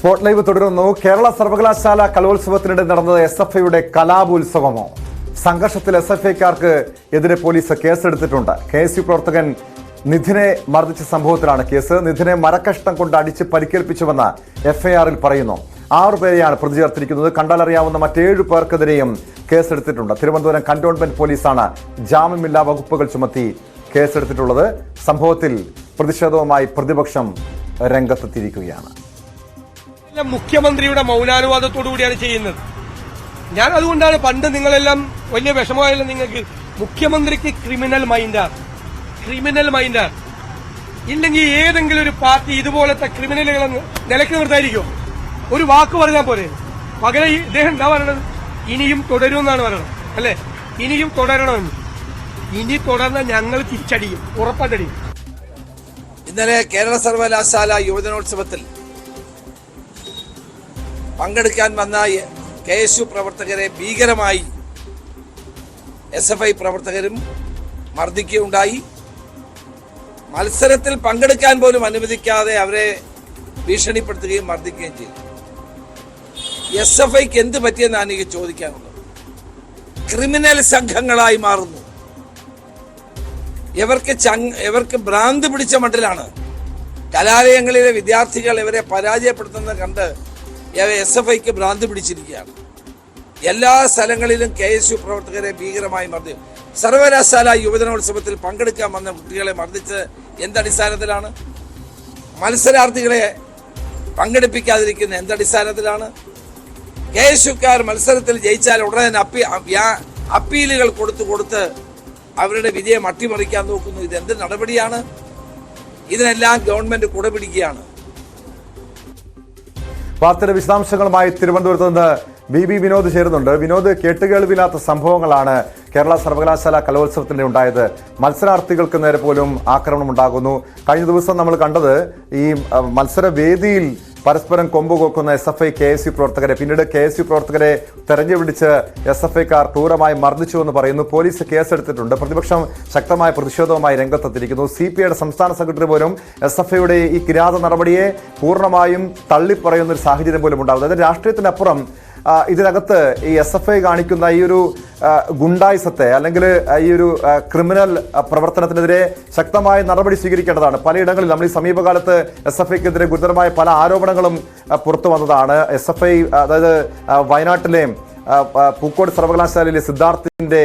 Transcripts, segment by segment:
Spot live തുടരുന്നു. കേരള സർവകലാശാല കലോത്സവത്തിനിടെ നടന്നത് SFIയുടെ കലാപോത്സവമോ? സംഘർഷത്തിൽ SFIക്കാർക്ക് എതിരെ പോലീസ് കേസെടുത്തിട്ടുണ്ട്. KSU പ്രവർത്തകൻ നിധിനെ മർദ്ദിച്ച സംഭവത്തിലാണ് കേസ്. നിധിനെ മരക്കഷ്ണം കൊണ്ട് അടിച്ച് പരിക്കേൽപ്പിച്ചുവെന്ന് FIR-ൽ പറയുന്നു. 6 പേരെയാണ് പ്രതി ചേർത്തിരിക്കുന്നത്. കണ്ടാലറിയാവുന്ന മറ്റ് 7 പേർക്കെതിരെയും കേസെടുത്തിട്ടുണ്ട്. തിരുവനന്തപുരം കന്റോൺമെന്റ് പോലീസാണ് ജാമ്യമില്ലാ വകുപ്പുകൾ ചുമത്തി കേസെടുത്തിട്ടുള്ളത്. സംഭവത്തിൽ പ്രതിഷേധവുമായി പ്രതിപക്ഷം രംഗത്തെത്തിയിരിക്കുകയാണ്. മുഖ്യമന്ത്രിയുടെ മൗനാനുവാദത്തോടു കൂടിയാണ് ചെയ്യുന്നത്. ഞാൻ അതുകൊണ്ടാണ് പണ്ട് നിങ്ങളെല്ലാം വലിയ വിഷമമായല്ലോ നിങ്ങൾക്ക്. മുഖ്യമന്ത്രിക്ക് ക്രിമിനൽ മൈൻഡാണ്. ഇല്ലെങ്കിൽ ഏതെങ്കിലും ഒരു പാർട്ടി ഇതുപോലത്തെ ക്രിമിനലുകളെ നിലക്ക് നിർത്തായിരിക്കും. ഒരു വാക്ക് പറഞ്ഞാൽ പോരെ. പകരം ഇദ്ദേഹം എന്താ പറയണത്? ഇനിയും തുടരുമെന്നാണ് പറയണത്, അല്ലെ? ഇനിയും തുടരണമെന്ന്. ഇനി തുടർന്ന് ഞങ്ങൾ തിരിച്ചടിയും, ഉറപ്പടിയും. ഇന്നലെ കേരള സർവകലാശാല യുവജനോത്സവത്തിൽ പങ്കെടുക്കാൻ വന്ന KSU പ്രവർത്തകരെ ഭീകരമായി SFI പ്രവർത്തകരും മർദ്ദിക്കുകയുണ്ടായി. മത്സരത്തിൽ പങ്കെടുക്കാൻ പോലും അനുവദിക്കാതെ അവരെ ഭീഷണിപ്പെടുത്തുകയും മർദ്ദിക്കുകയും ചെയ്തു. SFIക്ക് എന്ത് പറ്റിയെന്നാണ് എനിക്ക് ചോദിക്കാനുള്ളത്. ക്രിമിനൽ സംഘങ്ങളായി മാറുന്നു. ഇവർക്ക് ഭ്രാന്ത് പിടിച്ച മട്ടിലാണ്. കലാലയങ്ങളിലെ വിദ്യാർത്ഥികൾ ഇവരെ പരാജയപ്പെടുത്തുന്നത് കണ്ട് SFIക്ക് ഭ്രാന്ത് പിടിച്ചിരിക്കുകയാണ്. എല്ലാ സ്ഥലങ്ങളിലും KSU പ്രവർത്തകരെ ഭീകരമായി മർദ്ദിച്ചു. സർവകലാശാല യുവജനോത്സവത്തിൽ പങ്കെടുക്കാൻ വന്ന കുട്ടികളെ മർദ്ദിച്ച് എന്തടിസ്ഥാനത്തിലാണ്? മത്സരാർത്ഥികളെ പങ്കെടുപ്പിക്കാതിരിക്കുന്ന എന്തടിസ്ഥാനത്തിലാണ്? KSUക്കാർ മത്സരത്തിൽ ജയിച്ചാൽ ഉടനെ അപ്പീലുകൾ കൊടുത്ത് അവരുടെ വിജയം അട്ടിമറിക്കാൻ നോക്കുന്നു. ഇതെന്ത് നടപടിയാണ്? ഇതിനെല്ലാം ഗവൺമെന്റ് കുടപിടിക്കുകയാണ്. വാർത്തയുടെ വിശദാംശങ്ങളുമായി തിരുവനന്തപുരത്ത് നിന്ന് BB വിനോദ് ചേരുന്നുണ്ട്. വിനോദ്, കേട്ടുകേൾവില്ലാത്ത സംഭവങ്ങളാണ് കേരള സർവകലാശാല കലോത്സവത്തിൻ്റെ ഉണ്ടായത്. മത്സരാർത്ഥികൾക്ക് നേരെ പോലും ആക്രമണം ഉണ്ടാകുന്നു. കഴിഞ്ഞ ദിവസം നമ്മൾ കണ്ടത് ഈ മത്സരവേദിയിൽ പരസ്പരം കൊമ്പുകോക്കുന്ന SFI KSU പ്രവർത്തകരെ, പിന്നീട് KSU പ്രവർത്തകരെ തെരഞ്ഞുപിടിച്ച് SFIക്കാർ ക്രൂരമായി മർദ്ദിച്ചുവെന്ന് പറയുന്നു. പോലീസ് കേസെടുത്തിട്ടുണ്ട്. പ്രതിപക്ഷം ശക്തമായ പ്രതിഷേധവുമായി രംഗത്തെത്തിയിരിക്കുന്നു. CPIയുടെ സംസ്ഥാന സെക്രട്ടറി പോലും SFIയുടെ ഈ കിരാത നടപടിയെ പൂർണ്ണമായും തള്ളിപ്പറയുന്ന ഒരു സാഹചര്യം പോലും ഉണ്ടാകുന്നത്. അതായത് രാഷ്ട്രീയത്തിനപ്പുറം ഇതിനകത്ത് ഈ SFI കാണിക്കുന്ന ഈ ഒരു ഗുണ്ടായിസത്തെ അല്ലെങ്കിൽ ഈ ഒരു ക്രിമിനൽ പ്രവർത്തനത്തിനെതിരെ ശക്തമായ നടപടി സ്വീകരിക്കേണ്ടതാണ്. പലയിടങ്ങളിൽ നമ്മൾ ഈ സമീപകാലത്ത് SFIക്കെതിരെ ഗുരുതരമായ പല ആരോപണങ്ങളും പുറത്തു വന്നതാണ്. SFI, അതായത് വയനാട്ടിലെ പൂക്കോട് സർവകലാശാലയിലെ സിദ്ധാർത്ഥിന്റെ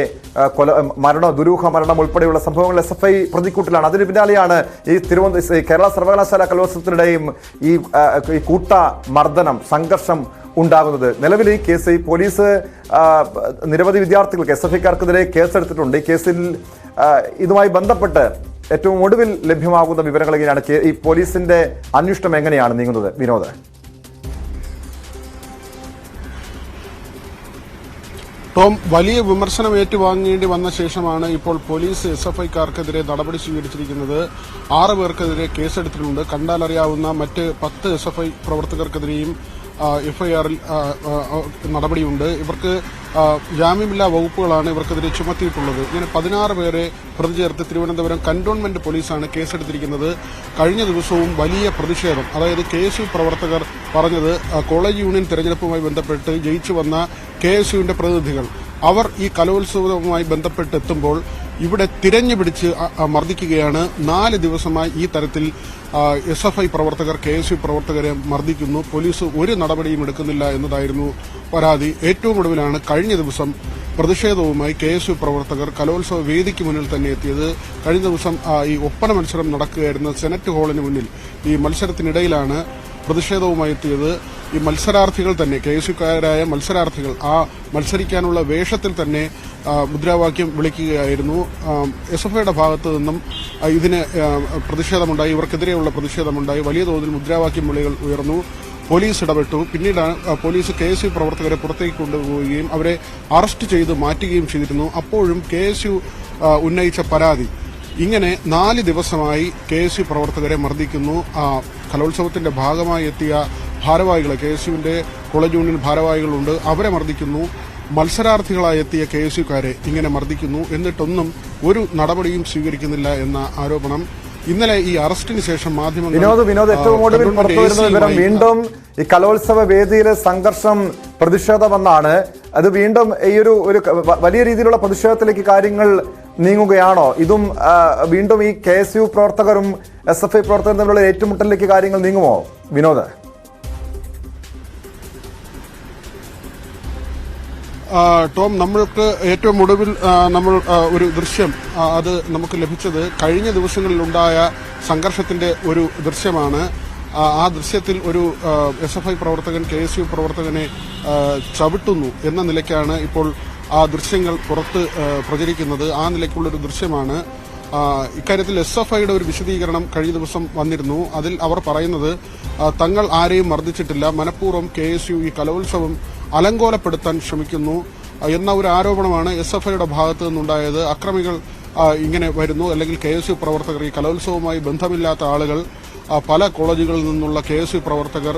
ദുരൂഹ മരണം ഉൾപ്പെടെയുള്ള സംഭവങ്ങൾ SFI പ്രതിക്കൂട്ടിലാണ്. അതിന് പിന്നാലെയാണ് ഈ കേരള സർവകലാശാല കലോത്സവത്തിനിടെയും ഈ കൂട്ട മർദ്ദനം, സംഘർഷം ഉണ്ടാകുന്നത്. നിലവിൽ ഈ കേസ് പോലീസ് നിരവധി വിദ്യാർത്ഥികൾക്ക് SFIക്കാർക്കെതിരെ കേസെടുത്തിട്ടുണ്ട്. ഈ കേസിൽ ഇതുമായി ബന്ധപ്പെട്ട് ഏറ്റവും ഒടുവിൽ ലഭ്യമാകുന്ന വിവരങ്ങൾ എങ്ങനെയാണ്? ഈ പോലീസിന്റെ അന്വേഷണം എങ്ങനെയാണ് നീങ്ങുന്നത് വിനോദ്? ടോം, വലിയ വിമർശനം ഏറ്റുവാങ്ങേണ്ടി വന്ന ശേഷമാണ് ഇപ്പോൾ പോലീസ് SFIക്കാർക്കെതിരെ നടപടി സ്വീകരിച്ചിരിക്കുന്നത്. 6 പേർക്കെതിരെ കേസെടുത്തിട്ടുണ്ട്. കണ്ടാലറിയാവുന്ന മറ്റ് 10 SFI പ്രവർത്തകർക്കെതിരെയും FIR-ൽ നടപടിയുണ്ട്. ഇവർക്ക് ജാമ്യമില്ലാ വകുപ്പുകളാണ് ഇവർക്കെതിരെ ചുമത്തിയിട്ടുള്ളത്. ഇങ്ങനെ 16 പേരെ പ്രതി ചേർത്ത് തിരുവനന്തപുരം കന്റോൺമെന്റ് പോലീസാണ് കേസെടുത്തിരിക്കുന്നത്. കഴിഞ്ഞ ദിവസവും വലിയ പ്രതിഷേധം, അതായത് KSU പ്രവർത്തകർ പറഞ്ഞത് കോളേജ് യൂണിയൻ തെരഞ്ഞെടുപ്പുമായി ബന്ധപ്പെട്ട് ജയിച്ചു വന്ന KSUവിന്റെ പ്രതിനിധികൾ അവർ ഈ കലോത്സവവുമായി ബന്ധപ്പെട്ടെത്തുമ്പോൾ ഇവിടെ തിരഞ്ഞുപിടിച്ച് മർദ്ദിക്കുകയാണ്. 4 ദിവസമായി ഈ തരത്തിൽ SFI പ്രവർത്തകർ KSU പ്രവർത്തകരെ മർദ്ദിക്കുന്നു. പോലീസ് ഒരു നടപടിയും എടുക്കുന്നില്ല എന്നതായിരുന്നു പരാതി. ഏറ്റവും ഒടുവിലാണ് കഴിഞ്ഞ ദിവസം പ്രതിഷേധവുമായി KSU പ്രവർത്തകർ കലോത്സവ വേദിക്ക് മുന്നിൽ തന്നെ എത്തിയത്. കഴിഞ്ഞ ദിവസം ഈ ഒപ്പന മത്സരം നടക്കുകയായിരുന്ന സെനറ്റ് ഹാളിന് മുന്നിൽ ഈ മത്സരത്തിനിടയിലാണ് പ്രതിഷേധവുമായി എത്തിയത്. ഈ മത്സരാർത്ഥികൾ തന്നെ, KSUക്കാരായ മത്സരാർത്ഥികൾ ആ മത്സരിക്കാനുള്ള വേഷത്തിൽ തന്നെ മുദ്രാവാക്യം വിളിക്കുകയായിരുന്നു. SFIയുടെ ഭാഗത്തു നിന്നും ഇതിന് പ്രതിഷേധമുണ്ടായി, ഇവർക്കെതിരെയുള്ള പ്രതിഷേധമുണ്ടായി. വലിയ തോതിൽ മുദ്രാവാക്യം വിളികൾ ഉയർന്നു. പോലീസ് ഇടപെട്ടു. പിന്നീടാണ് പോലീസ് KSU പ്രവർത്തകരെ പുറത്തേക്ക് കൊണ്ടുപോവുകയും അവരെ അറസ്റ്റ് ചെയ്ത് മാറ്റുകയും ചെയ്തിരുന്നു. അപ്പോഴും KSU ഉന്നയിച്ച പരാതി ഇങ്ങനെ 4 ദിവസമായി KSU പ്രവർത്തകരെ മർദ്ദിക്കുന്നു. കലോത്സവത്തിന്റെ ഭാഗമായി എത്തിയ ഭാരവാഹികളെ, KSUവിന്റെ കോളേജ് യൂണിയൻ ഭാരവാഹികളുണ്ട്, അവരെ മർദ്ദിക്കുന്നു. മത്സരാർത്ഥികളായി എത്തിയ KSUക്കാരെ ഇങ്ങനെ മർദ്ദിക്കുന്നു. എന്നിട്ടൊന്നും ഒരു നടപടിയും സ്വീകരിക്കുന്നില്ല എന്ന ആരോപണം ഇന്നലെ ഈ അറസ്റ്റിന് ശേഷം മാധ്യമങ്ങൾ വിനോദ് ഏറ്റവും ഒടുവിൽ പുറത്തുവരുന്ന വിവരം വീണ്ടും ഈ കലോത്സവ വേദിയിലെ സംഘർഷം പ്രതിഷേധമെന്നാണ്. അത് വീണ്ടും ഈ ഒരു വലിയ രീതിയിലുള്ള പ്രതിഷേധത്തിലേക്ക് കാര്യങ്ങൾ നീങ്ങുകയാണോ? ഇതും വീണ്ടും ഈ KSU പ്രവർത്തകരും SFI പ്രവർത്തകരും തമ്മിലുള്ള ഏറ്റുമുട്ടലിലേക്ക് കാര്യങ്ങൾ നീങ്ങുമോ വിനോദ്? ടോം, നമ്മൾക്ക് ഏറ്റവും ഒടുവിൽ നമ്മൾ ഒരു ദൃശ്യം അത് നമുക്ക് ലഭിച്ചത് കഴിഞ്ഞ ദിവസങ്ങളിലുണ്ടായ സംഘർഷത്തിന്റെ ഒരു ദൃശ്യമാണ്. ആ ദൃശ്യത്തിൽ ഒരു SFI പ്രവർത്തകൻ KSU പ്രവർത്തകനെ ചവിട്ടുന്നു എന്ന നിലയ്ക്കാണ് ഇപ്പോൾ ആ ദൃശ്യങ്ങൾ പുറത്ത് പ്രചരിക്കുന്നത്. ആ നിലയ്ക്കുള്ളൊരു ദൃശ്യമാണ്. ഇക്കാര്യത്തിൽ SFIയുടെ ഒരു വിശദീകരണം കഴിഞ്ഞ ദിവസം വന്നിരുന്നു. അതിൽ അവർ പറയുന്നത് തങ്ങൾ ആരെയും മർദ്ദിച്ചിട്ടില്ല, മനഃപൂർവ്വം KSU ഈ കലോത്സവം അലങ്കോലപ്പെടുത്താൻ ശ്രമിക്കുന്നു എന്ന ഒരു ആരോപണമാണ് SFIയുടെ ഭാഗത്തു നിന്നുണ്ടായത്. അക്രമികൾ ഇങ്ങനെ വരുന്നു, അല്ലെങ്കിൽ KSU പ്രവർത്തകർ, ഈ കലോത്സവവുമായി ബന്ധമില്ലാത്ത ആളുകൾ പല കോളേജുകളിൽ നിന്നുള്ള KSU പ്രവർത്തകർ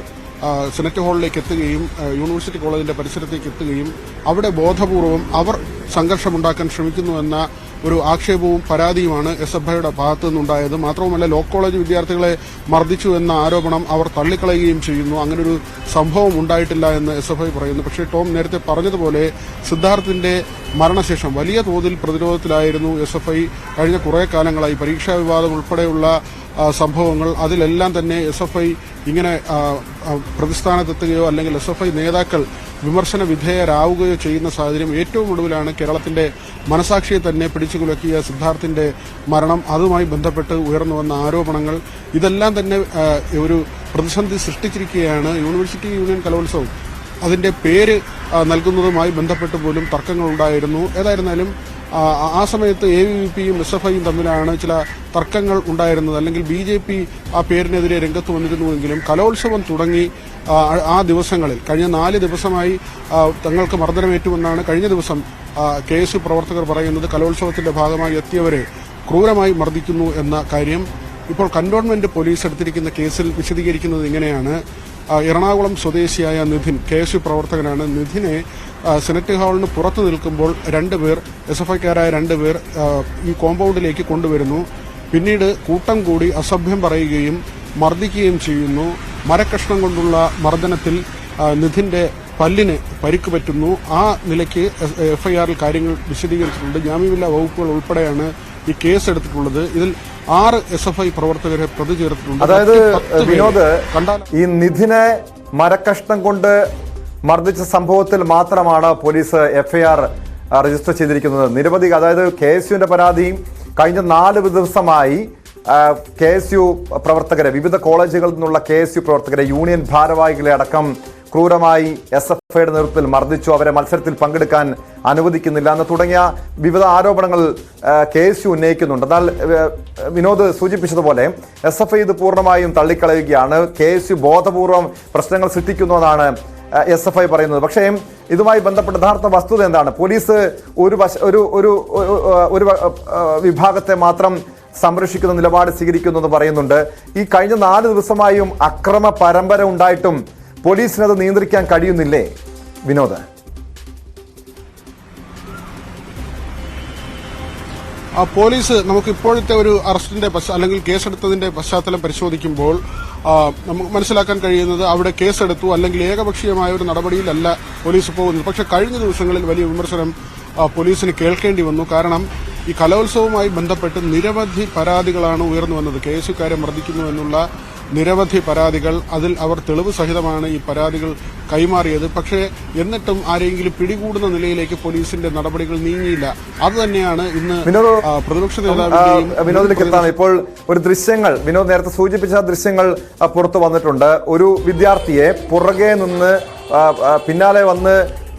സെനറ്റ് ഹാളിലേക്ക് എത്തുകയും യൂണിവേഴ്സിറ്റി കോളേജിന്റെ പരിസരത്തേക്ക് എത്തുകയും അവിടെ ബോധപൂർവം അവർ സംഘർഷമുണ്ടാക്കാൻ ശ്രമിക്കുന്നുവെന്ന ഒരു ആക്ഷേപവും പരാതിയുമാണ് SFIയുടെ ഭാഗത്തു നിന്നുണ്ടായത്. മാത്രവുമല്ല, ലോ കോളേജ് വിദ്യാർത്ഥികളെ മർദ്ദിച്ചു എന്ന ആരോപണം അവർ തള്ളിക്കളയുകയും ചെയ്യുന്നു. അങ്ങനൊരു സംഭവം ഉണ്ടായിട്ടില്ല എന്ന് SFI പറയുന്നു. പക്ഷേ ടോം നേരത്തെ പറഞ്ഞതുപോലെ സിദ്ധാർത്ഥിന്റെ മരണശേഷം വലിയ തോതിൽ പ്രതിരോധത്തിലായിരുന്നു SFI കഴിഞ്ഞ കുറേ കാലങ്ങളായി. പരീക്ഷാ വിവാദം ഉൾപ്പെടെയുള്ള സംഭവങ്ങൾ, അതിലെല്ലാം തന്നെ SFI ഇങ്ങനെ പ്രതിസ്ഥാനത്തെത്തുകയോ അല്ലെങ്കിൽ SFI നേതാക്കൾ വിമർശന വിധേയരാവുകയോ ചെയ്യുന്ന സാഹചര്യം ഏറ്റവും ഒടുവിലാണ് കേരളത്തിന്റെ മനസാക്ഷിയെ തന്നെ പിടിച്ചുകുലക്കിയ സിദ്ധാർത്ഥിന്റെ മരണം. അതുമായി ബന്ധപ്പെട്ട് ഉയർന്നു വന്ന ആരോപണങ്ങൾ ഇതെല്ലാം തന്നെ ഒരു പ്രതിസന്ധി സൃഷ്ടിച്ചിരിക്കുകയാണ്. യൂണിവേഴ്സിറ്റി യൂണിയൻ കലോത്സവം അതിന്റെ പേര് നൽകുന്നതുമായി ബന്ധപ്പെട്ട് പോലും തർക്കങ്ങളുണ്ടായിരുന്നു. ഏതായിരുന്നാലും ആ സമയത്ത് AVP-യും SFIയും തമ്മിലാണ് ചില തർക്കങ്ങൾ ഉണ്ടായിരുന്നത്. അല്ലെങ്കിൽ BJP ആ പേരിനെതിരെ രംഗത്ത് വന്നിരുന്നുവെങ്കിലും കലോത്സവം തുടങ്ങി ആ ദിവസങ്ങളിൽ കഴിഞ്ഞ 4 ദിവസമായി തങ്ങൾക്ക് മർദ്ദനമേറ്റുമെന്നാണ് കഴിഞ്ഞ ദിവസം KSU പ്രവർത്തകർ പറയുന്നത്. കലോത്സവത്തിന്റെ ഭാഗമായി എത്തിയവരെ ക്രൂരമായി മർദ്ദിക്കുന്നു എന്ന കാര്യം ഇപ്പോൾ കന്റോൺമെന്റ് പോലീസ് എടുത്തിരിക്കുന്ന കേസിൽ വിശദീകരിക്കുന്നത് ഇങ്ങനെയാണ്. എറണാകുളം സ്വദേശിയായ നിധിൻ KSU പ്രവർത്തകനാണ്. നിധിനെ സെനറ്റ് ഹാളിന് പുറത്തു നിൽക്കുമ്പോൾ 2 പേർ, SFIക്കാരായ 2 പേർ ഈ കോമ്പൗണ്ടിലേക്ക് കൊണ്ടുവരുന്നു. പിന്നീട് കൂട്ടം കൂടി അസഭ്യം പറയുകയും മർദ്ദിക്കുകയും ചെയ്യുന്നു. മരക്കഷ്ണം കൊണ്ടുള്ള മർദ്ദനത്തിൽ നിധിന്റെ പല്ലിന് പരിക്ക് പറ്റുന്നു. ആ നിലയ്ക്ക് FIR-ൽ കാര്യങ്ങൾ വിശദീകരിച്ചിട്ടുണ്ട്. ജാമ്യമില്ലാ വകുപ്പുകൾ ഉൾപ്പെടെയാണ് ഈ കേസ് എടുത്തിട്ടുള്ളത്. ഇതിൽ 6 SFI പ്രവർത്തകരെ പ്രതി ചേർത്തിട്ടുണ്ട്. അതായത് വിനോദ്, ഈ നിധിനെ മരക്കഷ്ണം കൊണ്ട് മർദ്ദിച്ച സംഭവത്തിൽ മാത്രമാണ് പോലീസ് FIR രജിസ്റ്റർ ചെയ്തിരിക്കുന്നത്. നിരവധി, അതായത് KSUവിന്റെ പരാതിയും കഴിഞ്ഞ 4 ദിവസമായി KSU പ്രവർത്തകരെ, വിവിധ കോളേജുകളിൽ നിന്നുള്ള KSU പ്രവർത്തകരെ, യൂണിയൻ ഭാരവാഹികളെ അടക്കം ക്രൂരമായി SFIയുടെ നേതൃത്വത്തിൽ മർദ്ദിച്ചു, അവരെ മത്സരത്തിൽ പങ്കെടുക്കാൻ അനുവദിക്കുന്നില്ല എന്ന് തുടങ്ങിയ വിവിധ ആരോപണങ്ങൾ KSU ഉന്നയിക്കുന്നുണ്ട്. എന്നാൽ വിനോദ് സൂചിപ്പിച്ചതുപോലെ SFI ഇത് പൂർണ്ണമായും തള്ളിക്കളയുകയാണ്. KSU ബോധപൂർവം പ്രശ്നങ്ങൾ സൃഷ്ടിക്കുന്നുവെന്നാണ് SFI പറയുന്നത്. പക്ഷേ ഇതുമായി ബന്ധപ്പെട്ട യഥാർത്ഥ വസ്തുത എന്താണ്? പോലീസ് ഒരു വിഭാഗത്തെ മാത്രം സംരക്ഷിക്കുന്ന നിലപാട് സ്വീകരിക്കുന്നു എന്ന് പറയുന്നുണ്ട്. ഈ കഴിഞ്ഞ 4 ദിവസമായും അക്രമ പരമ്പര ഉണ്ടായിട്ടും പോലീസിനത് നിയന്ത്രിക്കാൻ കഴിയുന്നില്ലേ വിനോദ്? പോലീസ് നമുക്ക് ഇപ്പോഴത്തെ ഒരു അറസ്റ്റിന്റെ അല്ലെങ്കിൽ കേസെടുത്തതിന്റെ പശ്ചാത്തലം പരിശോധിക്കുമ്പോൾ നമുക്ക് മനസ്സിലാക്കാൻ കഴിയുന്നത് അവിടെ കേസെടുത്തു അല്ലെങ്കിൽ ഏകപക്ഷീയമായ ഒരു നടപടിയിലല്ല പോലീസ് പോകുന്നത്. പക്ഷേ കഴിഞ്ഞ ദിവസങ്ങളിൽ വലിയ വിമർശനം പോലീസിന് കേൾക്കേണ്ടി വന്നു. കാരണം ഈ കലോത്സവവുമായി ബന്ധപ്പെട്ട് നിരവധി പരാതികളാണ് ഉയർന്നു വന്നത്. KSUക്കാരെ മർദ്ദിക്കുന്നു എന്നുള്ള നിരവധി പരാതികൾ. അതിൽ അവർ തെളിവ് സഹിതമാണ് ഈ പരാതികൾ കൈമാറിയത്. പക്ഷേ എന്നിട്ടും ആരെങ്കിലും പിടികൂടുന്ന നിലയിലേക്ക് പോലീസിന്റെ നടപടികൾ നീങ്ങിയില്ല. അത് തന്നെയാണ് ഇന്ന് പ്രതിപക്ഷ വിനോദിലേക്ക് എത്താണ്. ഇപ്പോൾ ഒരു ദൃശ്യങ്ങൾ വിനോദ് നേരത്തെ സൂചിപ്പിച്ച ദൃശ്യങ്ങൾ പുറത്തു വന്നിട്ടുണ്ട്. ഒരു വിദ്യാർത്ഥിയെ പുറകെ നിന്ന് പിന്നാലെ വന്ന്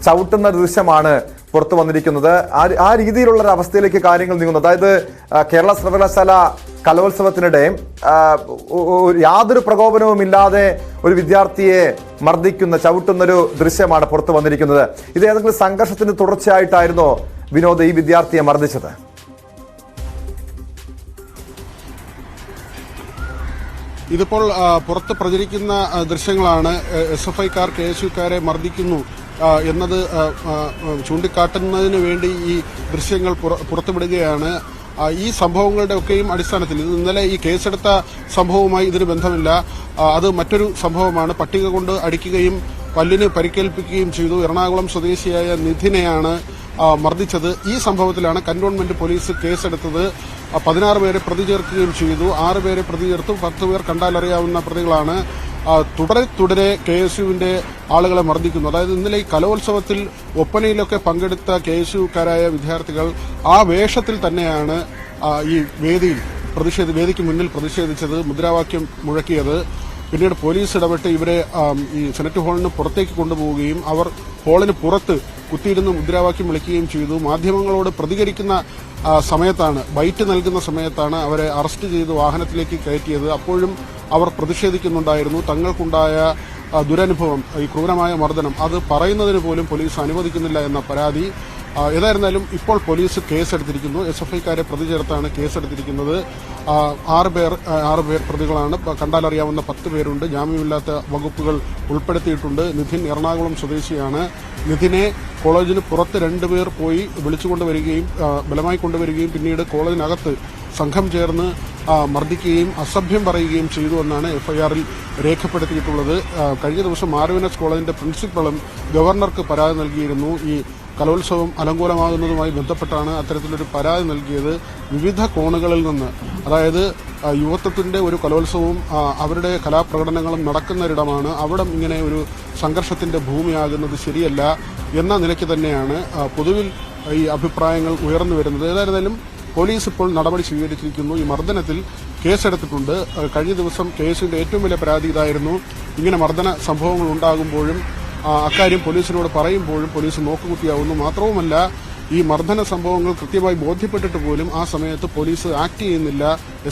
ചവിട്ടുന്ന ദൃശ്യമാണ് പുറത്തു വന്നിരിക്കുന്നത്. ആ രീതിയിലുള്ള ഒരു അവസ്ഥയിലേക്ക് കാര്യങ്ങൾ നീങ്ങുന്നു. അതായത് കേരള സർവകലാശാല കലോത്സവത്തിനിടെ യാതൊരു പ്രകോപനവുമില്ലാതെ ഒരു വിദ്യാർത്ഥിയെ മർദ്ദിക്കുന്ന, ചവിട്ടുന്നൊരു ദൃശ്യമാണ് പുറത്തു വന്നിരിക്കുന്നത്. ഇത് ഏതെങ്കിലും സംഘർഷത്തിന് തുടർച്ചയായിട്ടായിരുന്നോ വിനോദ് ഈ വിദ്യാർത്ഥിയെ മർദ്ദിച്ചത്? ഇതിപ്പോൾ പുറത്ത് പ്രചരിക്കുന്ന ദൃശ്യങ്ങളാണ്. SFIക്കാർ KSUക്കാരെ മർദ്ദിക്കുന്നു എന്നത് ചൂണ്ടിക്കാട്ടുന്നതിന് വേണ്ടി ഈ ദൃശ്യങ്ങൾ പുറത്തുവിടുകയാണ്. ഈ സംഭവങ്ങളുടെ ഒക്കെയും അടിസ്ഥാനത്തിൽ ഇത് ഇന്നലെ ഈ കേസെടുത്ത സംഭവവുമായി ഇതിന് ബന്ധമില്ല. അത് മറ്റൊരു സംഭവമാണ്. പട്ടിക കൊണ്ട് അടിക്കുകയും പല്ലിന് പരിക്കേൽപ്പിക്കുകയും ചെയ്തു. എറണാകുളം സ്വദേശിയായ നിധിനെയാണ് മർദ്ദിച്ചത്. ഈ സംഭവത്തിലാണ് കന്റോൺമെന്റ് പോലീസ് കേസെടുത്തത്. 16 പേരെ പ്രതി ചേർക്കുകയും ചെയ്തു. 6 പേരെ പ്രതി ചേർത്തു. 10 പേർ കണ്ടാലറിയാവുന്ന പ്രതികളാണ്. തുടരെ KSUവിന്റെ ആളുകളെ മർദ്ദിക്കുന്നു. അതായത് ഇന്നലെ ഈ കലോത്സവത്തിൽ ഒപ്പനയിലൊക്കെ പങ്കെടുത്ത KSUക്കാരായ വിദ്യാർത്ഥികൾ ആ വേഷത്തിൽ തന്നെയാണ് ഈ വേദിക്ക് മുന്നിൽ പ്രതിഷേധിച്ചത്, മുദ്രാവാക്യം മുഴക്കിയത്. പിന്നീട് പോലീസ് ഇടപെട്ട് ഇവരെ ഈ സെനറ്റ് ഹാളിന് പുറത്തേക്ക് കൊണ്ടുപോവുകയും അവർ ഹാളിന് പുറത്ത് കുത്തിയിരുന്ന് മുദ്രാവാക്യം വിളിക്കുകയും ചെയ്തു. മാധ്യമങ്ങളോട് പ്രതികരിക്കുന്ന സമയത്താണ്, ബൈറ്റ് നൽകുന്ന സമയത്താണ് അവരെ അറസ്റ്റ് ചെയ്ത് വാഹനത്തിലേക്ക് കയറ്റിയത്. അപ്പോഴും അവർ പ്രതിഷേധിക്കുന്നുണ്ടായിരുന്നു. തങ്ങൾക്കുണ്ടായ ദുരനുഭവം, ഈ ക്രൂരമായ മർദ്ദനം, അത് പറയുന്നതിന് പോലും പോലീസ് അനുവദിക്കുന്നില്ല എന്ന പരാതി. ഏതായിരുന്നാലും ഇപ്പോൾ പോലീസ് കേസെടുത്തിരിക്കുന്നു. SFIക്കാരെ പ്രതി ചേർത്താണ് കേസെടുത്തിരിക്കുന്നത്. 6 പേർ പ്രതികളാണ്. കണ്ടാലറിയാവുന്ന 10 പേരുണ്ട്. ജാമ്യമില്ലാത്ത വകുപ്പുകൾ ഉൾപ്പെടുത്തിയിട്ടുണ്ട്. നിധിൻ എറണാകുളം സ്വദേശിയാണ്. നിധിനെ കോളേജിന് പുറത്ത് 2 പേർ പോയി വിളിച്ചുകൊണ്ടുവരികയും ബലമായി കൊണ്ടുവരികയും പിന്നീട് കോളേജിനകത്ത് സംഘം ചേർന്ന് മർദ്ദിക്കുകയും അസഭ്യം പറയുകയും ചെയ്തു എന്നാണ് FIR-ൽ രേഖപ്പെടുത്തിയിട്ടുള്ളത്. കഴിഞ്ഞ ദിവസം മാർവിനസ് കോളേജിന്റെ പ്രിൻസിപ്പളും ഗവർണർക്ക് പരാതി നൽകിയിരുന്നു. ഈ കലോത്സവം അലങ്കോലമാകുന്നതുമായി ബന്ധപ്പെട്ടാണ് അത്തരത്തിലൊരു പരാതി നൽകിയത്. വിവിധ കോണുകളിൽ നിന്ന്, അതായത് യുവത്വത്തിന്റെ ഒരു കലോത്സവവും അവരുടെ കലാപ്രകടനങ്ങളും നടക്കുന്നൊരിടമാണ്. അവിടെ ഇങ്ങനെ ഒരു സംഘർഷത്തിന്റെ ഭൂമിയാകുന്നത് ശരിയല്ല എന്ന നിലയ്ക്ക് തന്നെയാണ് പൊതുവിൽ ഈ അഭിപ്രായങ്ങൾ ഉയർന്നു വരുന്നത്. ഏതായിരുന്നാലും പോലീസ് ഇപ്പോൾ നടപടി സ്വീകരിച്ചിരിക്കുന്നു. ഈ മർദ്ദനത്തിൽ കേസെടുത്തിട്ടുണ്ട്. കഴിഞ്ഞ ദിവസം കേസിന്റെ ഏറ്റവും വലിയ പരാതി ഇതായിരുന്നു. ഇങ്ങനെ മർദ്ദന സംഭവങ്ങൾ ഉണ്ടാകുമ്പോഴും അക്കാര്യം പോലീസിനോട് പറയുമ്പോഴും പോലീസ് നോക്കുകുത്തിയാവുന്നു. മാത്രവുമല്ല, ഈ മർദ്ദന സംഭവങ്ങൾ കൃത്യമായി ബോധ്യപ്പെട്ടിട്ട് പോലും ആ സമയത്ത് പോലീസ് ആക്ട് ചെയ്യുന്നില്ല,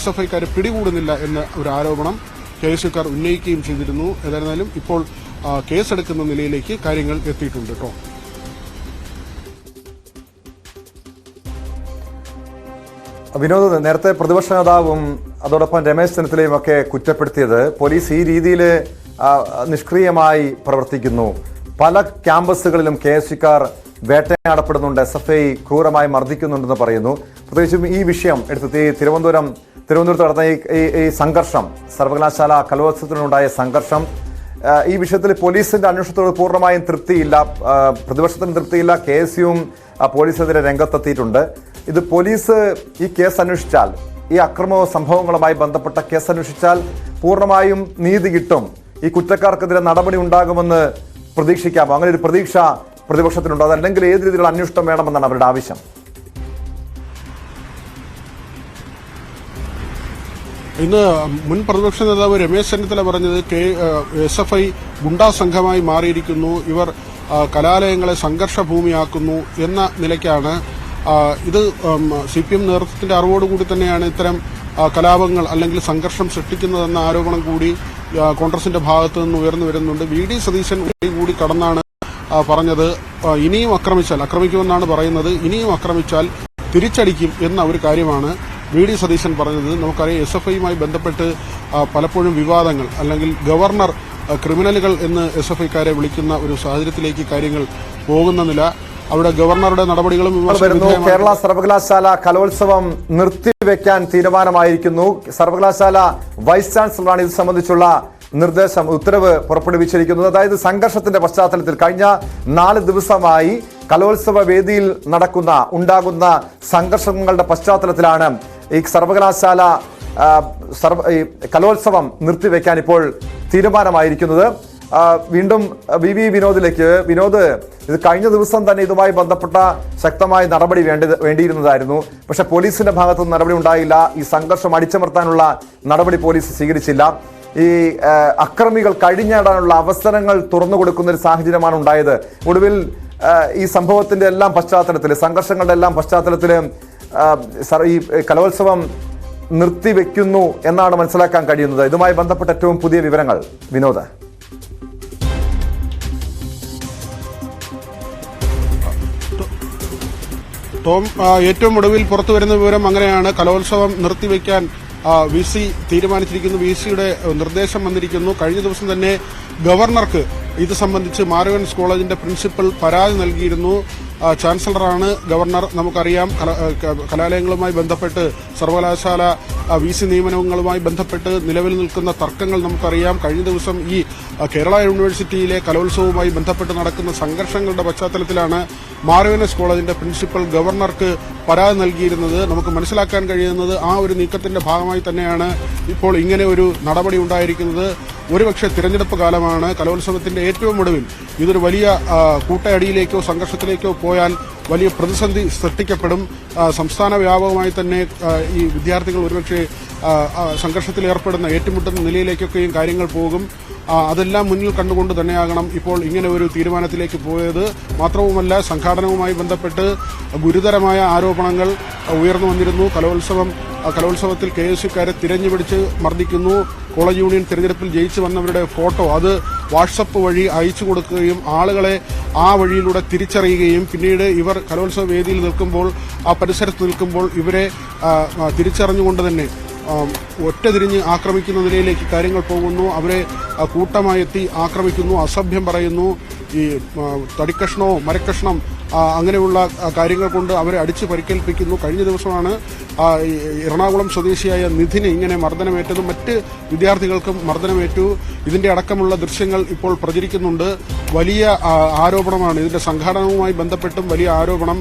SFIക്കാരെ പിടികൂടുന്നില്ല എന്ന ഒരു ആരോപണം KSUക്കാർ ഉന്നയിക്കുകയും ചെയ്തിരുന്നു. ഏതായിരുന്നാലും ഇപ്പോൾ കേസെടുക്കുന്ന നിലയിലേക്ക് കാര്യങ്ങൾ എത്തിയിട്ടുണ്ട് കേട്ടോ. വിനോദ്, നേരത്തെ പ്രതിപക്ഷ നേതാവും അതോടൊപ്പം രമേശ് ചെന്നിത്തലയും ഒക്കെ കുറ്റപ്പെടുത്തിയത് പോലീസ് ഈ രീതിയിൽ നിഷ്ക്രിയമായി പ്രവർത്തിക്കുന്നു. പല ക്യാമ്പസുകളിലും KSUക്കാർ വേട്ടയാടപ്പെടുന്നുണ്ട്, SFI ക്രൂരമായി മർദ്ദിക്കുന്നുണ്ടെന്ന് പറയുന്നു. പ്രത്യേകിച്ചും ഈ വിഷയം എടുത്ത് തിരുവനന്തപുരത്ത് നടന്ന ഈ സംഘർഷം, സർവകലാശാല കലോത്സവത്തിനുണ്ടായ സംഘർഷം, ഈ വിഷയത്തിൽ പോലീസിന്റെ അന്വേഷണത്തോട് പൂർണ്ണമായും തൃപ്തിയില്ല, പ്രതിപക്ഷത്തിന് തൃപ്തിയില്ല. KSUവും പോലീസിനെതിരെ രംഗത്തെത്തിയിട്ടുണ്ട്. ഇത് പോലീസ് ഈ കേസ് അന്വേഷിച്ചാൽ, ഈ അക്രമ സംഭവങ്ങളുമായി ബന്ധപ്പെട്ട കേസ് അന്വേഷിച്ചാൽ പൂർണ്ണമായും നീതി കിട്ടും, ഈ കുറ്റക്കാർക്കെതിരെ നടപടി ഉണ്ടാകുമെന്ന് പ്രതീക്ഷിക്കാമോ? അങ്ങനെ ഒരു പ്രതീക്ഷ പ്രതിപക്ഷത്തിനുണ്ടോ? അതല്ലെങ്കിൽ ഏത് രീതിയിലുള്ള അന്വേഷണം വേണമെന്നാണ് അവരുടെ ആവശ്യം? ഇന്ന് മുൻ പ്രതിപക്ഷ നേതാവ് രമേശ് ചെന്നിത്തല പറഞ്ഞത് SFI ഗുണ്ടാ സംഘമായി മാറിയിരിക്കുന്നു, ഇവർ കലാലയങ്ങളെ സംഘർഷ ഭൂമിയാക്കുന്നു എന്ന നിലയ്ക്കാണ്. ഇത് CPM നേതൃത്വത്തിന്റെ അറിവോടുകൂടി തന്നെയാണ് ഇത്തരം കലാപങ്ങൾ അല്ലെങ്കിൽ സംഘർഷം സൃഷ്ടിക്കുന്നതെന്ന ആരോപണം കൂടി കോൺഗ്രസിന്റെ ഭാഗത്തു നിന്ന് ഉയർന്നു വരുന്നുണ്ട്. VD സതീശൻ കൂടി കടന്നാണ് പറഞ്ഞത്. ഇനിയും ആക്രമിക്കുമെന്നാണ് പറയുന്നത്. ഇനിയും ആക്രമിച്ചാൽ തിരിച്ചടിക്കും എന്ന ഒരു കാര്യമാണ് VD സതീശൻ പറഞ്ഞത്. നമുക്കറിയാം, SFIയുമായി ബന്ധപ്പെട്ട് പലപ്പോഴും വിവാദങ്ങൾ, അല്ലെങ്കിൽ ഗവർണർ ക്രിമിനലുകൾ എന്ന് SFIക്കാരെ വിളിക്കുന്ന ഒരു സാഹചര്യത്തിലേക്ക് കാര്യങ്ങൾ പോകുന്ന നില, അവിടെ ഗവർണറുടെ നടപടികളും കേരള സർവകലാശാല കലോത്സവം നിർത്തിവെക്കാൻ തീരുമാനമായിരിക്കുന്നു. സർവകലാശാല വൈസ് ചാൻസലറാണ് ഇത് സംബന്ധിച്ചുള്ള ഉത്തരവ് പുറപ്പെടുവിച്ചിരിക്കുന്നത്. അതായത് സംഘർഷത്തിന്റെ പശ്ചാത്തലത്തിൽ കഴിഞ്ഞ 4 ദിവസമായി കലോത്സവ വേദിയിൽ ഉണ്ടാകുന്ന സംഘർഷങ്ങളുടെ പശ്ചാത്തലത്തിലാണ് ഈ സർവകലാശാല കലോത്സവം നിർത്തിവെക്കാൻ ഇപ്പോൾ തീരുമാനമായിരിക്കുന്നത്. വീണ്ടും VV വിനോദിലേക്ക്. വിനോദ്, ഇത് കഴിഞ്ഞ ദിവസം തന്നെ ഇതുമായി ബന്ധപ്പെട്ട ശക്തമായ നടപടി വേണ്ടിയിരുന്നതായിരുന്നു. പക്ഷെ പോലീസിന്റെ ഭാഗത്തുനിന്ന് നടപടി ഉണ്ടായില്ല. ഈ സംഘർഷം അടിച്ചമർത്താനുള്ള നടപടി പോലീസ് സ്വീകരിച്ചില്ല. ഈ അക്രമികൾ കഴിഞ്ഞാടാനുള്ള അവസരങ്ങൾ തുറന്നു കൊടുക്കുന്ന ഒരു സാഹചര്യമാണ് ഉണ്ടായത്. ഒടുവിൽ ഈ സംഭവത്തിന്റെ എല്ലാം പശ്ചാത്തലത്തിൽ, സംഘർഷങ്ങളുടെ എല്ലാം പശ്ചാത്തലത്തിൽ ഈ കലോത്സവം നിർത്തിവെക്കുന്നു എന്നാണ് മനസ്സിലാക്കാൻ കഴിയുന്നത്. ഇതുമായി ബന്ധപ്പെട്ട ഏറ്റവും പുതിയ വിവരങ്ങൾ വിനോദ്. ടോം, ഏറ്റവും ഒടുവിൽ പുറത്തുവരുന്ന വിവരം അങ്ങനെയാണ്. കലോത്സവം നിർത്തിവെക്കാൻ VC തീരുമാനിച്ചിരിക്കുന്നു. VCയുടെ നിർദ്ദേശം വന്നിരിക്കുന്നു. കഴിഞ്ഞ ദിവസം തന്നെ ഗവർണർക്ക് ഇത് സംബന്ധിച്ച് മാർവൻസ് കോളേജിന്റെ പ്രിൻസിപ്പൽ പരാതി നൽകിയിരുന്നു. ചാൻസലറാണ് ഗവർണർ. നമുക്കറിയാം കലാലയങ്ങളുമായി ബന്ധപ്പെട്ട് സർവകലാശാല VC നിയമനങ്ങളുമായി ബന്ധപ്പെട്ട് നിലവിൽ നിൽക്കുന്ന തർക്കങ്ങൾ നമുക്കറിയാം. കഴിഞ്ഞ ദിവസം ഈ കേരള യൂണിവേഴ്സിറ്റിയിലെ കലോത്സവവുമായി ബന്ധപ്പെട്ട് നടക്കുന്ന സംഘർഷങ്ങളുടെ പശ്ചാത്തലത്തിലാണ് മാർവൻസ് കോളേജിന്റെ പ്രിൻസിപ്പൽ ഗവർണർക്ക് പരാതി നൽകിയിരുന്നത്. നമുക്ക് മനസ്സിലാക്കാൻ കഴിയുന്നത് ആ ഒരു നീക്കത്തിന്റെ ഭാഗമായി തന്നെയാണ് ഇപ്പോൾ ഇങ്ങനെ ഒരു നടപടി ഉണ്ടായിരിക്കുന്നത്. ഒരുപക്ഷെ തിരഞ്ഞെടുപ്പ് കാലമാണ്. കലോത്സവത്തിന്റെ ഏറ്റവും ഒടുവിൽ ഇതൊരു വലിയ കൂട്ടയടിയിലേക്കോ സംഘർഷത്തിലേക്കോ പോയാൽ വലിയ പ്രതിസന്ധി സൃഷ്ടിക്കപ്പെടും. സംസ്ഥാന വ്യാപകമായി തന്നെ ഈ വിദ്യാർത്ഥികൾ ഒരുപക്ഷെ സംഘർഷത്തിൽ ഏർപ്പെടുന്ന ഏറ്റുമുട്ടുന്ന നിലയിലേക്കൊക്കെയും കാര്യങ്ങൾ പോകും. അതെല്ലാം മുന്നിൽ കണ്ടുകൊണ്ട് തന്നെയാകണം ഇപ്പോൾ ഇങ്ങനെ ഒരു തീരുമാനത്തിലേക്ക് പോയത്. മാത്രവുമല്ല, സംഘാടനവുമായി ബന്ധപ്പെട്ട് ഗുരുതരമായ ആരോപണങ്ങൾ ഉയർന്നു വന്നിരുന്നു. കലോത്സവത്തിൽ KSUക്കാരെ തിരഞ്ഞുപിടിച്ച് മർദ്ദിക്കുന്നു. കോളേജ് യൂണിയൻ തിരഞ്ഞെടുപ്പിൽ ജയിച്ചു വന്നവരുടെ ഫോട്ടോ അത് വാട്സപ്പ് വഴി അയച്ചു കൊടുക്കുകയും ആളുകളെ ആ വഴിയിലൂടെ തിരിച്ചറിയുകയും പിന്നീട് ഇവർ കലോത്സവ വേദിയിൽ നിൽക്കുമ്പോൾ ആ പരിസരത്ത് നിൽക്കുമ്പോൾ ഇവരെ തിരിച്ചറിഞ്ഞുകൊണ്ട് തന്നെ ഒറ്റതിരിഞ്ഞ് ആക്രമിക്കുന്ന നിലയിലേക്ക് കാര്യങ്ങൾ പോകുന്നു. അവരെ കൂട്ടമായി എത്തി ആക്രമിക്കുന്നു, അസഭ്യം പറയുന്നു. ഈ തടിക്കഷ്ണമോ മരക്കഷ്ണം അങ്ങനെയുള്ള കാര്യങ്ങൾ കൊണ്ട് അവരെ അടിച്ച് പരിക്കേൽപ്പിക്കുന്നു. കഴിഞ്ഞ ദിവസമാണ് എറണാകുളം സ്വദേശിയായ നിധിന് ഇങ്ങനെ മർദ്ദനമേറ്റതും മറ്റ് വിദ്യാർത്ഥികൾക്കും മർദ്ദനമേറ്റു. ഇതിന്റെ അടക്കമുള്ള ദൃശ്യങ്ങൾ ഇപ്പോൾ പ്രചരിക്കുന്നുണ്ട്. വലിയ ആരോപണമാണ് ഇതിന്റെ സംഘാടനവുമായി ബന്ധപ്പെട്ടും വലിയ ആരോപണം.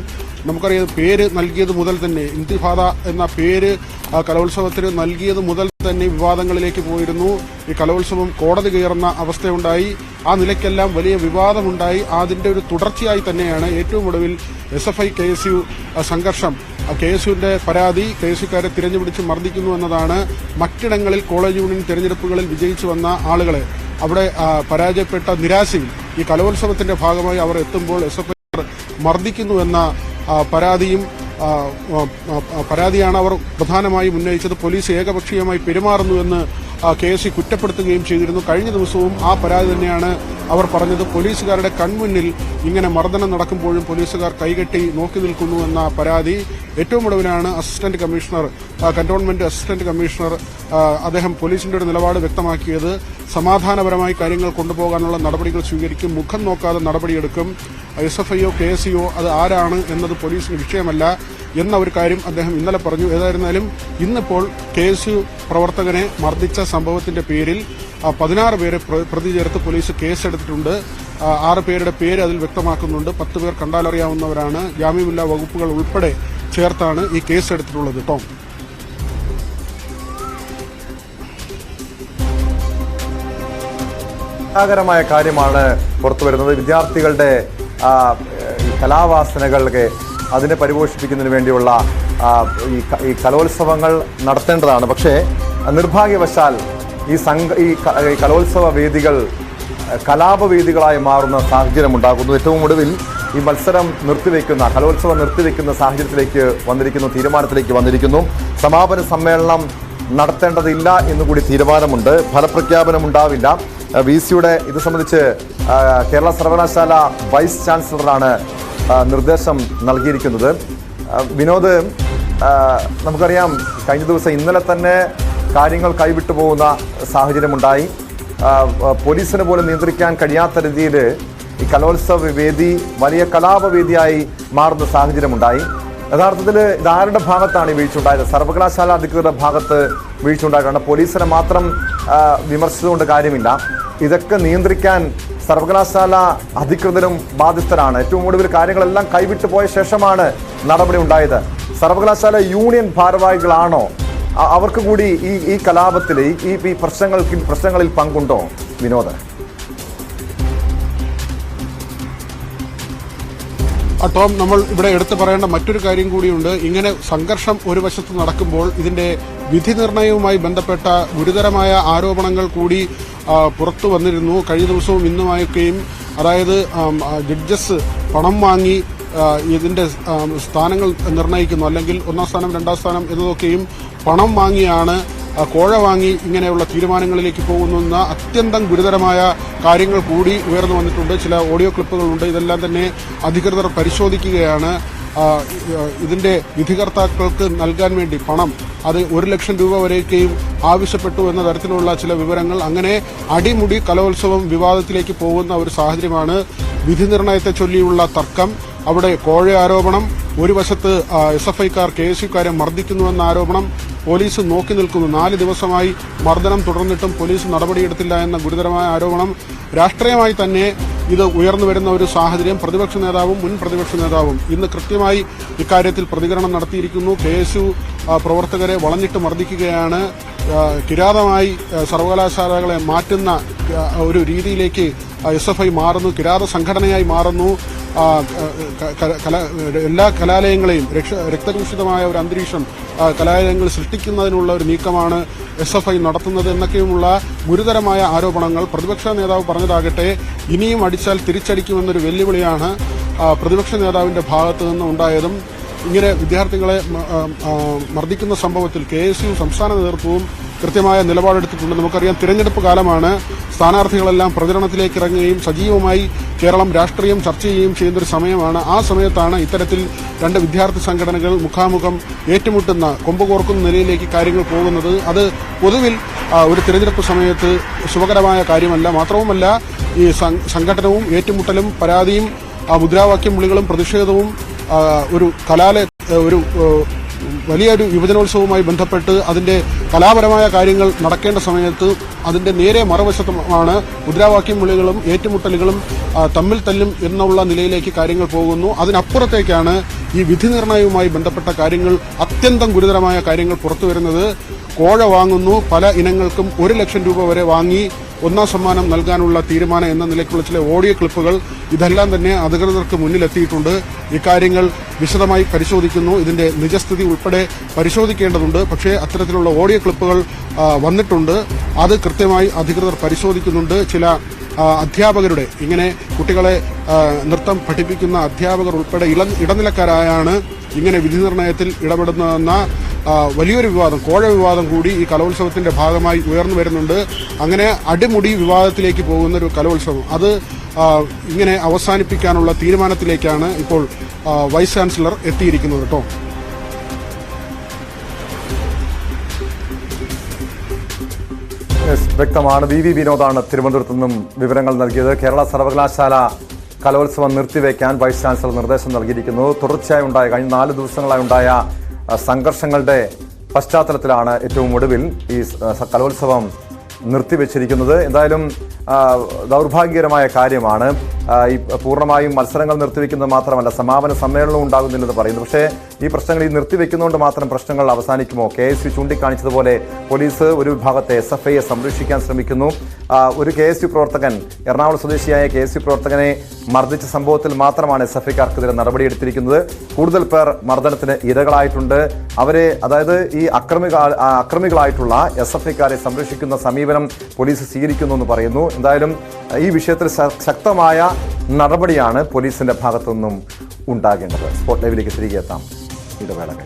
നമുക്കറിയാം, പേര് നൽകിയത് മുതൽ തന്നെ ഇന്തിഫാദ എന്ന പേര് കലോത്സവത്തിന് നൽകിയത് മുതൽ തന്നെ വിവാദങ്ങളിലേക്ക് പോയിരുന്നു. ഈ കലോത്സവം കോടതി കയറുന്ന അവസ്ഥയുണ്ടായി. ആ നിലയ്ക്കെല്ലാം വലിയ വിവാദമുണ്ടായി. അതിന്റെ ഒരു തുടർച്ചയായി തന്നെയാണ് ഏറ്റവും ഒടുവിൽ SFI KSU സംഘർഷം. KSUവിന്റെ പരാതി KSUക്കാരെ തിരഞ്ഞുപിടിച്ച് മർദ്ദിക്കുന്നു എന്നതാണ്. മറ്റിടങ്ങളിൽ കോളേജ് യൂണിയൻ തിരഞ്ഞെടുപ്പുകളിൽ വിജയിച്ചു വന്ന ആളുകളെ അവിടെ പരാജയപ്പെട്ട നിരാശയിൽ ഈ കലോത്സവത്തിന്റെ ഭാഗമായി അവർ എത്തുമ്പോൾ SFI മർദ്ദിക്കുന്നു എന്ന പരാതിയാണ് അവർ പ്രധാനമായും ഉന്നയിച്ചത്. പോലീസ് ഏകപക്ഷീയമായി പെരുമാറുന്നുവെന്ന് KSU കുറ്റപ്പെടുത്തുകയും ചെയ്തിരുന്നു. കഴിഞ്ഞ ദിവസവും ആ പരാതി തന്നെയാണ് അവർ പറഞ്ഞത്. പോലീസുകാരുടെ കൺമുന്നിൽ ഇങ്ങനെ മർദ്ദനം നടക്കുമ്പോഴും പോലീസുകാർ കൈകെട്ടി നോക്കി നിൽക്കുന്നു എന്ന പരാതി. ഏറ്റവും ഒടുവിലാണ് കന്റോൺമെന്റ് അസിസ്റ്റന്റ് കമ്മീഷണർ അദ്ദേഹം പോലീസിന്റെ ഒരു നിലപാട് വ്യക്തമാക്കിയത്. സമാധാനപരമായി കാര്യങ്ങൾ കൊണ്ടുപോകാനുള്ള നടപടികൾ സ്വീകരിക്കും, മുഖം നോക്കാതെ നടപടിയെടുക്കും. SFIയോ KSUയോ അത് ആരാണ് എന്നത് പോലീസിന് വിഷയമല്ല എന്ന ഒരു കാര്യം അദ്ദേഹം ഇന്നലെ പറഞ്ഞു. ഏതായിരുന്നാലും ഇന്നിപ്പോൾ KSU പ്രവർത്തകനെ മർദ്ദിച്ച സംഭവത്തിന്റെ പേരിൽ 16 പേരെ പ്രതി ചേർത്ത് പോലീസ് കേസെടുത്തിട്ടുണ്ട്. 6 പേരുടെ പേര് അതിൽ വ്യക്തമാക്കുന്നുണ്ട്. 10 പേർ കണ്ടാലറിയാവുന്നവരാണ്. ജാമ്യമില്ലാ വകുപ്പുകൾ ഉൾപ്പെടെ ചേർത്താണ് ഈ കേസെടുത്തിട്ടുള്ളത്. ടോം, ായ കാര്യമാണ് പുറത്തുവരുന്നത്. വിദ്യാർത്ഥികളുടെ കലാവാസനകളൊക്കെ അതിനെ പരിപോഷിപ്പിക്കുന്നതിന് വേണ്ടിയുള്ള ഈ കലോത്സവങ്ങൾ നടത്തേണ്ടതാണ്. പക്ഷേ നിർഭാഗ്യവശാൽ ഈ കലോത്സവ വേദികൾ കലാപവേദികളായി മാറുന്ന സാഹചര്യം ഉണ്ടാകുന്നു. ഏറ്റവും ഒടുവിൽ ഈ മത്സരം കലോത്സവം നിർത്തിവെക്കുന്ന സാഹചര്യത്തിലേക്ക് തീരുമാനത്തിലേക്ക് വന്നിരിക്കുന്നു. സമാപന സമ്മേളനം നടത്തേണ്ടതില്ല എന്നുകൂടി തീരുമാനമുണ്ട്. ഫലപ്രഖ്യാപനം ഉണ്ടാവില്ല. VCയുടെ ഇത് സംബന്ധിച്ച് കേരള സർവകലാശാല വൈസ് ചാൻസലറാണ് നിർദ്ദേശം നൽകിയിരിക്കുന്നത്. വിനോദ്, നമുക്കറിയാം, കഴിഞ്ഞ ദിവസം ഇന്നലെ തന്നെ കാര്യങ്ങൾ കൈവിട്ടു പോകുന്ന സാഹചര്യമുണ്ടായി. പോലീസിന് പോലും നിയന്ത്രിക്കാൻ കഴിയാത്ത രീതിയിൽ ഈ കലോത്സവ വേദി വലിയ കലാപവേദിയായി മാറുന്ന സാഹചര്യമുണ്ടായി. യഥാർത്ഥത്തിൽ ഇതാരുടെ ഭാഗത്താണ് ഈ വീഴ്ച ഉണ്ടായത്? സർവകലാശാല അധികൃതരുടെ ഭാഗത്ത് വീഴ്ച ഉണ്ടായിട്ടാണ്. പോലീസിനെ മാത്രം വിമർശിച്ചുകൊണ്ട് കാര്യമില്ല. ഇതൊക്കെ നിയന്ത്രിക്കാൻ സർവകലാശാല അധികൃതരും ബാധ്യസ്ഥരാണ്. ഏറ്റവും ഒടുവിൽ കാര്യങ്ങളെല്ലാം കൈവിട്ടു പോയ ശേഷമാണ് നടപടി ഉണ്ടായത്. സർവകലാശാല യൂണിയൻ ഭാരവാഹികളാണോ? അവർക്ക് കൂടി ഈ കലാപത്തിൽ ഈ പ്രശ്നങ്ങളിൽ പങ്കുണ്ടോ വിനോദ്? ടോം, നമ്മൾ ഇവിടെ എടുത്തു പറയേണ്ട മറ്റൊരു കാര്യം കൂടിയുണ്ട്. ഇങ്ങനെ സംഘർഷം ഒരു വശത്ത് നടക്കുമ്പോൾ ഇതിന്റെ വിധി നിർണയവുമായി ബന്ധപ്പെട്ട ഗുരുതരമായ ആരോപണങ്ങൾ കൂടി പുറത്തു വന്നിരുന്നു. കഴിഞ്ഞ ദിവസവും ഇന്നുമായൊക്കെയും, അതായത് ജഡ്ജസ് പണം വാങ്ങി ഇതിന്റെ സ്ഥാനങ്ങൾ നിർണ്ണയിക്കുന്നു, അല്ലെങ്കിൽ 1ാം സ്ഥാനം 2ാം സ്ഥാനം എന്നതൊക്കെയും പണം വാങ്ങിയാണ്, കോഴ വാങ്ങി ഇങ്ങനെയുള്ള തീരുമാനങ്ങളിലേക്ക് പോകുന്ന അത്യന്തം ഗുരുതരമായ കാര്യങ്ങൾ കൂടി ഉയർന്നു വന്നിട്ടുണ്ട്. ചില ഓഡിയോ ക്ലിപ്പുകളുണ്ട്. ഇതെല്ലാം തന്നെ അധികൃതർ പരിശോധിക്കുകയാണ്. ഇതിന്റെ വിധികർത്താക്കൾക്ക് നൽകാൻ വേണ്ടി പണം അത് 1 ലക്ഷം രൂപ വരേക്കും ആവശ്യപ്പെട്ടു എന്ന തരത്തിലുള്ള ചില വിവരങ്ങൾ, അങ്ങനെ അടിമുടി കലോത്സവം വിവാദത്തിലേക്ക് പോകുന്ന ഒരു സാഹചര്യമാണ്. വിധി നിർണയത്തെ ചൊല്ലിയുള്ള തർക്കം, അവിടെ കോഴ ആരോപണം, ഒരു വശത്ത് SFIക്കാർ KSUക്കാരെ മർദ്ദിക്കുന്നുവെന്ന ആരോപണം, പോലീസ് നോക്കി നിൽക്കുന്നു. 4 ദിവസമായി മർദ്ദനം തുടർന്നിട്ടും പോലീസ് നടപടിയെടുത്തില്ല എന്ന ഗുരുതരമായ ആരോപണം. രാഷ്ട്രീയമായി തന്നെ ഇത് ഉയർന്നു വരുന്ന ഒരു സാഹചര്യം. പ്രതിപക്ഷ നേതാവും മുൻ പ്രതിപക്ഷ നേതാവും ഇന്ന് കൃത്യമായി ഇക്കാര്യത്തിൽ പ്രതികരണം നടത്തിയിരിക്കുന്നു. KSU പ്രവർത്തകരെ വളഞ്ഞിട്ട് മർദ്ദിക്കുകയാണ്, കിരാതമായി സർവകലാശാലകളെ മാറ്റുന്ന ഒരു രീതിയിലേക്ക് SFI മാറുന്നു, കിരാത സംഘടനയായി മാറുന്നു. എല്ലാ കലാലയങ്ങളെയും രക്തരൂഷിതമായ ഒരു അന്തരീക്ഷം കലാലയങ്ങൾ സൃഷ്ടിക്കുന്നതിനുള്ള ഒരു നീക്കമാണ് SFI നടത്തുന്നത് എന്നൊക്കെയുമുള്ള ഗുരുതരമായ ആരോപണങ്ങൾ. പ്രതിപക്ഷ നേതാവ് പറഞ്ഞതാകട്ടെ, ഇനിയും അടിച്ചാൽ തിരിച്ചടിക്കുമെന്നൊരു വെല്ലുവിളിയാണ് പ്രതിപക്ഷ നേതാവിന്റെ ഭാഗത്തു നിന്ന് ഉണ്ടായതും. ഇങ്ങനെ വിദ്യാർത്ഥികളെ മർദ്ദിക്കുന്ന സംഭവത്തിൽ KSU സംസ്ഥാന നേതൃത്വവും കൃത്യമായ നിലപാടെടുത്തിട്ടുണ്ട്. നമുക്കറിയാം, തിരഞ്ഞെടുപ്പ് കാലമാണ്, സ്ഥാനാർത്ഥികളെല്ലാം പ്രചരണത്തിലേക്ക് ഇറങ്ങുകയും സജീവമായി കേരളം രാഷ്ട്രീയം ചർച്ച ചെയ്യുകയും ചെയ്യുന്നൊരു സമയമാണ്. ആ സമയത്താണ് ഇത്തരത്തിൽ 2 വിദ്യാർത്ഥി സംഘടനകൾ മുഖാമുഖം ഏറ്റുമുട്ടുന്ന, കൊമ്പ് കോർക്കുന്ന നിലയിലേക്ക് കാര്യങ്ങൾ പോകുന്നത്. അത് പൊതുവിൽ ഒരു തിരഞ്ഞെടുപ്പ് സമയത്ത് ശുഭകരമായ കാര്യമല്ല. മാത്രവുമല്ല, ഈ സംഘടനവും ഏറ്റുമുട്ടലും പരാതിയും മുദ്രാവാക്യം വിളികളും പ്രതിഷേധവും ഒരു ഒരു വലിയൊരു യുവജനോത്സവവുമായി ബന്ധപ്പെട്ട് അതിന്റെ കലാപരമായ കാര്യങ്ങൾ നടക്കേണ്ട സമയത്ത് അതിന്റെ നേരെ മറുവശത്തുമാണ് മുദ്രാവാക്യം വിളികളും ഏറ്റുമുട്ടലുകളും തമ്മിൽ തല്ലും എന്നുള്ള നിലയിലേക്ക് കാര്യങ്ങൾ പോകുന്നു. അതിനപ്പുറത്തേക്കാണ് ഈ വിധി നിർണയവുമായി ബന്ധപ്പെട്ട കാര്യങ്ങൾ, അത്യന്തം ഗുരുതരമായ കാര്യങ്ങൾ പുറത്തുവരുന്നത്. കോഴ വാങ്ങുന്നു, പല ഇനങ്ങൾക്കും 1 ലക്ഷം രൂപ വരെ വാങ്ങി 1ാം സമ്മാനം നൽകാനുള്ള തീരുമാനം എന്ന നിലയ്ക്കുള്ള ചില ഓഡിയോ ക്ലിപ്പുകൾ, ഇതെല്ലാം തന്നെ അധികൃതർക്ക് മുന്നിലെത്തിയിട്ടുണ്ട്. ഇക്കാര്യങ്ങൾ വിശദമായി പരിശോധിക്കുന്നു. ഇതിന്റെ നിജസ്ഥിതി ഉൾപ്പെടെ പരിശോധിക്കേണ്ടതുണ്ട്. പക്ഷേ അത്തരത്തിലുള്ള ഓഡിയോ ക്ലിപ്പുകൾ വന്നിട്ടുണ്ട്. അത് കൃത്യമായി അധികൃതർ പരിശോധിക്കുന്നുണ്ട്. ചില അധ്യാപകരുടെ, ഇങ്ങനെ കുട്ടികളെ നൃത്തം പഠിപ്പിക്കുന്ന അധ്യാപകർ ഉൾപ്പെടെ ഇടനിലക്കാരായാണ് ഇങ്ങനെ വിധി നിർണയത്തിൽ ഇടപെടുന്നതെന്ന വലിയൊരു വിവാദം, കോഴ വിവാദം കൂടി ഈ കലോത്സവത്തിന്റെ ഭാഗമായി ഉയർന്നു വരുന്നുണ്ട്. അങ്ങനെ അടിമുടി വിവാദത്തിലേക്ക് പോകുന്ന ഒരു കലോത്സവം, അത് ഇങ്ങനെ അവസാനിപ്പിക്കാനുള്ള തീരുമാനത്തിലേക്കാണ് ഇപ്പോൾ വൈസ് ചാൻസലർ എത്തിയിരിക്കുന്നത് കേട്ടോ. വ്യക്തമാണ്. VV വിനോദാണ് തിരുവനന്തപുരത്ത് നിന്നും വിവരങ്ങൾ നൽകിയത്. കേരള സർവകലാശാല കലോത്സവം നിർത്തിവെക്കാൻ വൈസ് ചാൻസലർ നിർദ്ദേശം നൽകിയിരിക്കുന്നു. തുടർച്ചയായി ഉണ്ടായ, കഴിഞ്ഞ 4 ദിവസങ്ങളായി ഉണ്ടായ സംഘർഷങ്ങളുടെ പശ്ചാത്തലത്തിലാണ് ഏറ്റവും ഒടുവിൽ ഈ കലോത്സവം നിർത്തിവെച്ചിരിക്കുന്നത്. എന്തായാലും ദൗർഭാഗ്യകരമായ കാര്യമാണ്. ഈ പൂർണ്ണമായും മത്സരങ്ങൾ നിർത്തിവെക്കുന്നത് മാത്രമല്ല, സമാപന സമ്മേളനവും ഉണ്ടാകുന്നില്ലെന്ന് പറയുന്നു. പക്ഷേ ഈ പ്രശ്നങ്ങൾ ഈ നിർത്തിവെക്കുന്നതുകൊണ്ട് മാത്രം പ്രശ്നങ്ങൾ അവസാനിക്കുമോ? KSU ചൂണ്ടിക്കാണിച്ചതുപോലെ പോലീസ് ഒരു വിഭാഗത്തെ SFIയെ സംരക്ഷിക്കാൻ ശ്രമിക്കുന്നു. ഒരു KSU പ്രവർത്തകൻ, എറണാകുളം സ്വദേശിയായ KSU പ്രവർത്തകനെ മർദ്ദിച്ച സംഭവത്തിൽ മാത്രമാണ് SFIക്കാർക്കെതിരെ നടപടിയെടുത്തിരിക്കുന്നത്. കൂടുതൽ പേർ മർദ്ദനത്തിന് ഇരകളായിട്ടുണ്ട്. അവരെ, അതായത് ഈ അക്രമികളായിട്ടുള്ള SFIക്കാരെ സംരക്ഷിക്കുന്ന സമീപനം പോലീസ് സ്വീകരിക്കുന്നു എന്ന് പറയുന്നു. എന്തായാലും ഈ വിഷയത്തിൽ ശക്തമായ നടപടിയാണ് പോലീസിന്റെ ഭാഗത്തുനിന്നും ഉണ്ടാകേണ്ടത്. സ്പോട്ട് ലൈവിലേക്ക് തിരികെ എത്താം. ഇടവേളകൾ.